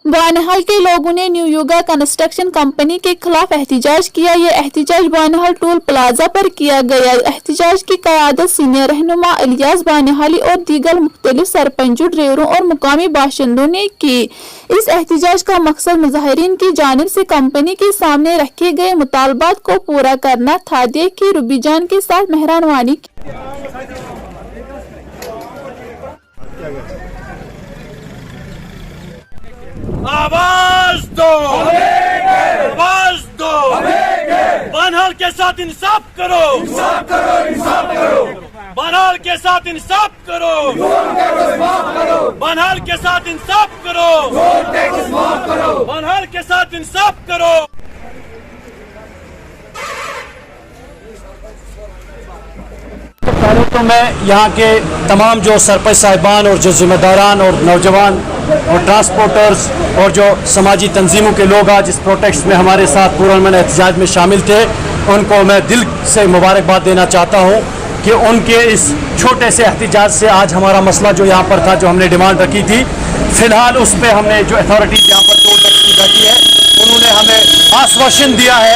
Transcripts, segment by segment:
बानहाल के लोगों ने न्यू युगा कंस्ट्रक्शन कंपनी के खिलाफ एहतिजाज किया। ये एहतिजाज बानहाल टोल प्लाजा पर किया गया। एहतिजाज की क़यादत सीनियर रहनुमा इलियास बानहाली और दीगर मुख्तलिफ सरपंचों, ड्राइवरों और मुकामी बाशिंदों ने की। इस एहतिजाज का मकसद मुजाहिरीन की जानिब से कंपनी के सामने रखे गए मुतालबात को पूरा करना था। देखिए रुबीजान के साथ मेहरानवानी की। आवाज दो, आवाज दो, बानहाल के साथ इंसाफ करो, इंसाफ करो, इंसाफ करो, बानहाल के साथ इंसाफ करो, बानहाल के साथ इंसाफ करो, बानहाल के साथ इंसाफ करो। तो पहले तो मैं यहाँ के तमाम जो सरपंच साहिबान और जो जिम्मेदारान और नौजवान और ट्रांसपोर्टर्स और जो समाजी तंजीमों के लोग आज इस प्रोटेस्ट में हमारे साथ पुरअमन एहतजाज में शामिल थे, उनको मैं दिल से मुबारकबाद देना चाहता हूँ कि उनके इस छोटे से एहतजाज से आज हमारा मसला जो यहाँ पर था, जो हमने डिमांड रखी थी, फ़िलहाल उस पर हमने जो अथॉरिटीज़ यहाँ पर टोल टैक्स की बैठी है, उन्होंने हमें आश्वासन दिया है।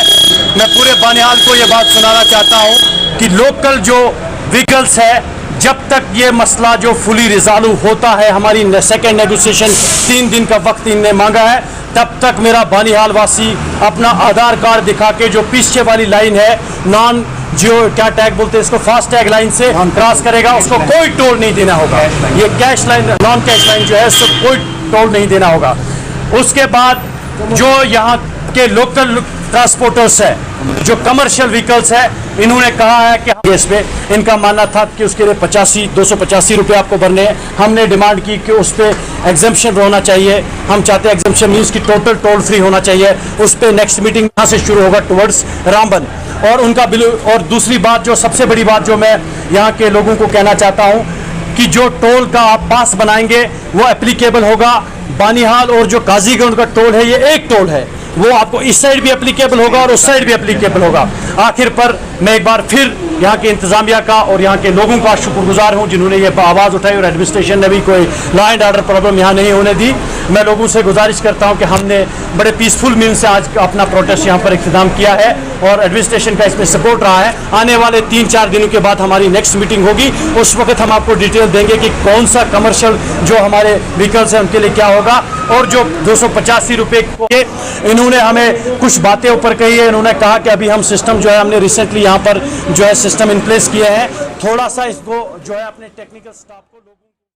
मैं पूरे बानिहाल को ये बात सुनाना चाहता हूँ कि लोकल जो व्हीकल्स है, जब तक ये मसला जो फुली रिजॉल्व होता है, हमारी सेकेंड नेगोशिएशन 3 दिन का वक्त इनने मांगा है, तब तक मेरा बानिहाल वासी अपना आधार कार्ड दिखा के जो पीछे वाली लाइन है, नॉन जो क्या टैग बोलते हैं इसको, फास्ट टैग लाइन से क्रॉस करेगा, उसको कोई टोल नहीं देना होगा। ये cache line, non cache line जो है, उसको कोई टोल नहीं देना होगा। उसके बाद जो यहाँ के लोकल ट्रांसपोर्टर्स है, जो कमर्शियल व्हीकल्स है, इन्होंने कहा है कि इस पे इनका मानना था कि उसके लिए 285 रुपये आपको भरने हैं। हमने डिमांड की कि उस पर एग्जम्पशन होना चाहिए। हम चाहते हैं एग्जम्पशन मीन्स की टोटल टोल फ्री होना चाहिए। उस पर नेक्स्ट मीटिंग यहाँ से शुरू होगा टुवर्ड्स रामबन। और उनका बिल, और दूसरी बात, जो सबसे बड़ी बात जो मैं यहाँ के लोगों को कहना चाहता हूँ कि जो टोल का आप पास बनाएंगे वो एप्लीकेबल होगा। बानिहाल और जो काजीगंज का टोल है, ये एक टोल है, वो आपको इस साइड भी एप्लीकेबल होगा और उस साइड भी एप्लीकेबल होगा। आखिर पर मैं एक बार फिर यहाँ के इंतजामिया का और यहाँ के लोगों का शुक्रगुजार हूँ जिन्होंने ये आवाज़ उठाई, और एडमिनिस्ट्रेशन ने भी कोई लॉ एंड ऑर्डर प्रॉब्लम यहाँ नहीं होने दी। मैं लोगों से गुजारिश करता हूँ कि हमने बड़े पीसफुल मीन से आज अपना प्रोटेस्ट यहाँ पर इख्तिताम किया है और एडमिनिस्ट्रेशन का इसमें सपोर्ट रहा है। आने वाले 3-4 दिनों के बाद हमारी नेक्स्ट मीटिंग होगी, उस वक्त हम आपको डिटेल देंगे कि कौन सा कमर्शियल जो हमारे व्हीकल्स हैं उनके लिए क्या होगा। और जो 285 रुपये के इन्होंने हमें कुछ बातें ऊपर कही है। इन्होंने कहा कि अभी हम सिस्टम जो है, हमने रिसेंटली यहाँ पर जो है सिस्टम इन प्लेस किए हैं, थोड़ा सा इसको जो है अपने टेक्निकल स्टाफ को